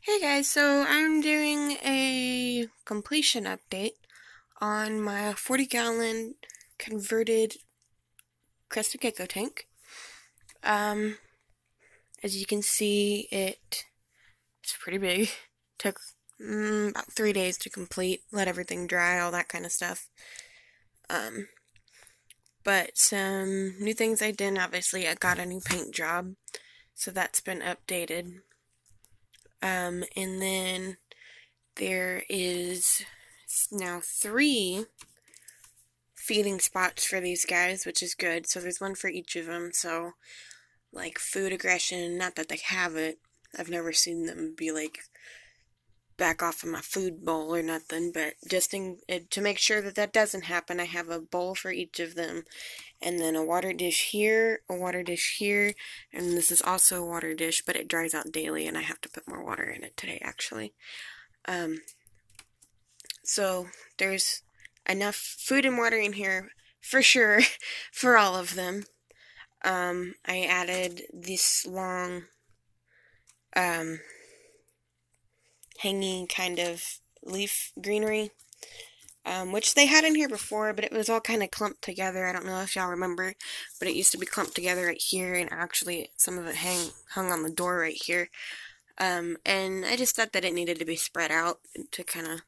Hey guys, so I'm doing a completion update on my 40-gallon converted crested gecko tank. As you can see, it's pretty big. Took about 3 days to complete, let everything dry, all that kind of stuff. But some new things I did, obviously I got a new paint job, so that's been updated. And then there is now 3 feeding spots for these guys, which is good. So there's one for each of them. So, like, food aggression, not that they have it. I've never seen them be like, back off of my food bowl or nothing. But just to make sure that that doesn't happen, I have a bowl for each of them. And then a water dish here, a water dish here, and this is also a water dish, but it dries out daily, and I have to put more water in it today, actually. So there's enough food and water in here, for sure, for all of them. I added this long, hanging kind of leaf greenery, which they had in here before, but it was all kind of clumped together. I don't know if y'all remember, but it used to be clumped together right here, and actually some of it hung on the door right here. And I just thought that it needed to be spread out to kind of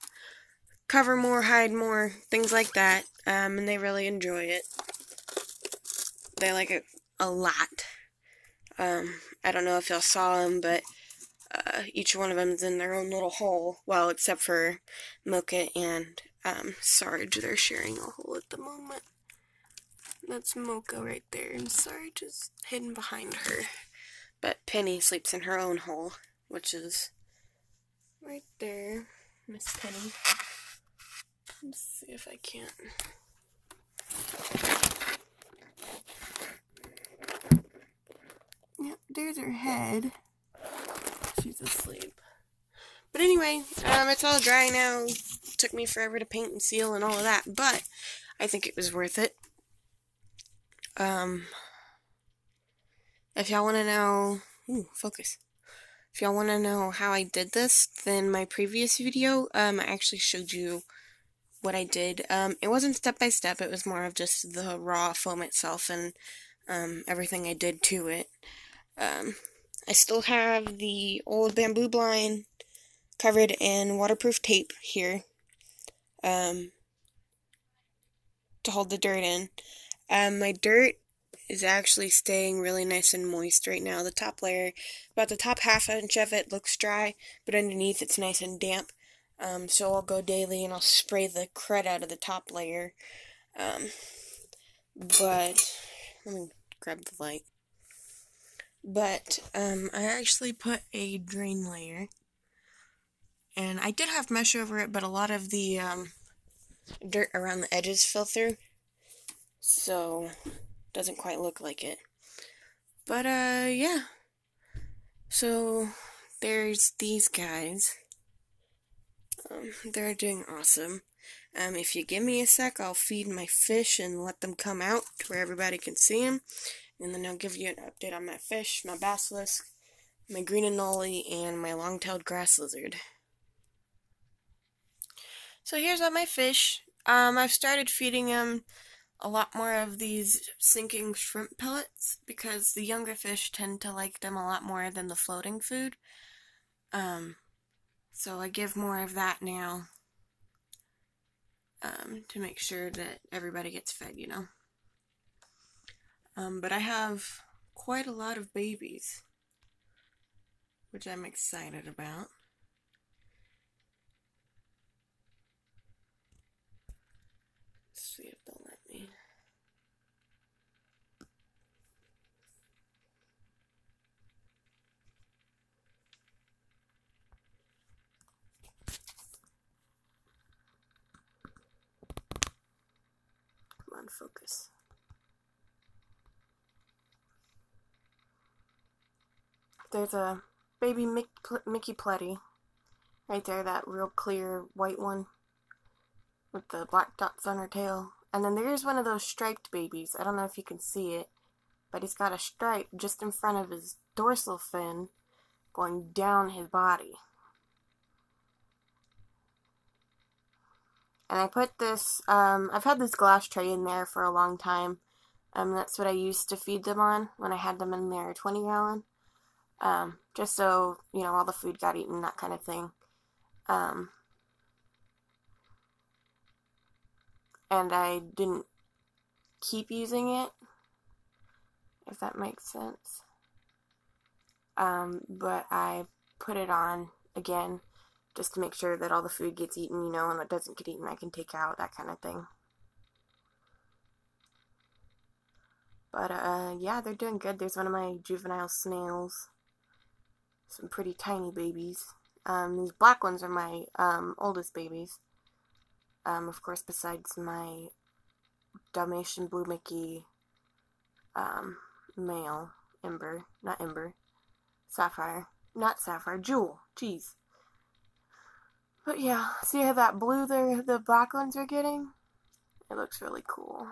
cover more, hide more, things like that. And they really enjoy it. They like it a lot. I don't know if y'all saw them, but each one of them is in their own little hole. Well, except for Mocha and Sarge, they're sharing a hole at the moment. That's Mocha right there, and Sarge is hidden behind her. But Penny sleeps in her own hole, which is right there. Miss Penny. Let's see if I can't. Yep, there's her head. She's asleep. But anyway, it's all dry now. Took me forever to paint and seal and all of that, but I think it was worth it. If y'all want to know, focus. If y'all want to know how I did this, then my previous video, I actually showed you what I did. It wasn't step by step, it was more of just the raw foam itself and everything I did to it. I still have the old bamboo blind covered in waterproof tape here to hold the dirt in. My dirt is actually staying really nice and moist right now. The top layer, about the top half inch of it looks dry, but underneath it's nice and damp. So I'll go daily and I'll spray the crud out of the top layer. But let me grab the light. But I actually put a drain layer, and I did have mesh over it, but a lot of the dirt around the edges fell through, so it doesn't quite look like it. But yeah. So there's these guys. They're doing awesome. If you give me a sec, I'll feed my fish and let them come out to where everybody can see them. And then I'll give you an update on my fish, my basilisk, my green anole, and my long-tailed grass lizard. So here's all my fish. I've started feeding them a lot more of these sinking shrimp pellets because the younger fish tend to like them a lot more than the floating food. So I give more of that now to make sure that everybody gets fed, you know. But I have quite a lot of babies, which I'm excited about. Let's see if they'll let me. Come on, focus. There's a baby Mickey Pletty right there, that real clear white one with the black dots on her tail. And then there's one of those striped babies. I don't know if you can see it, but he's got a stripe just in front of his dorsal fin going down his body. And I put this, I've had this glass tray in there for a long time. That's what I used to feed them on when I had them in their 20 gallon. Just so, you know, all the food got eaten, that kind of thing. And I didn't keep using it, if that makes sense. But I put it on again just to make sure that all the food gets eaten, you know, and what doesn't get eaten I can take out, that kind of thing. But, yeah, they're doing good. There's one of my juvenile snails. Some pretty tiny babies. These black ones are my, oldest babies. Of course, besides my Dalmatian Blue Mickey, male, Sapphire, Jewel, jeez. But yeah, see how that blue the black ones are getting? It looks really cool.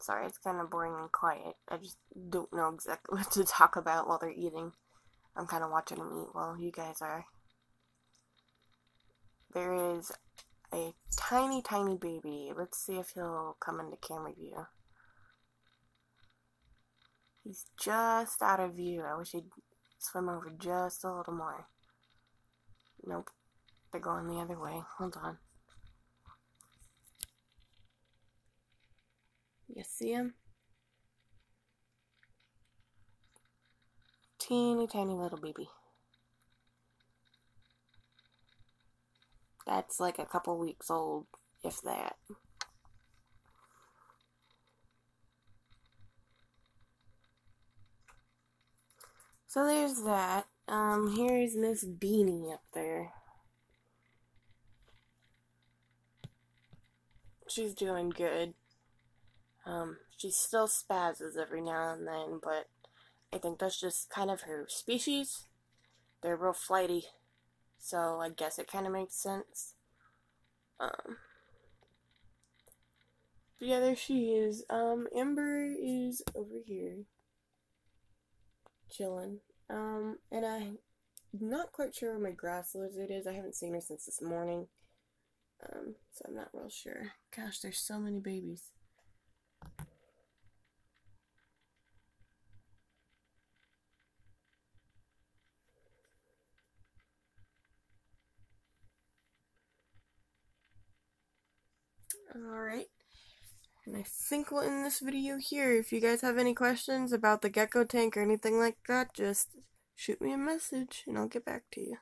Sorry, it's kind of boring and quiet. I just don't know exactly what to talk about while they're eating. I'm kind of watching them eat while you guys are. There is a tiny, tiny baby. Let's see if he'll come into camera view. He's just out of view. I wish he'd swim over just a little more. Nope. They're going the other way. Hold on. You see him? Teeny tiny little baby. That's like a couple weeks old, if that. So there's that. Here's Miss Beanie up there. She's doing good. She still spazzes every now and then, but I think that's just kind of her species. They're real flighty, so I guess it kind of makes sense. But yeah, there she is. Ember is over here, chilling. And I'm not quite sure where my grass lizard is. I haven't seen her since this morning. So I'm not real sure. Gosh, there's so many babies. Alright, and I think we'll end this video here. If you guys have any questions about the gecko tank or anything like that, just shoot me a message and I'll get back to you.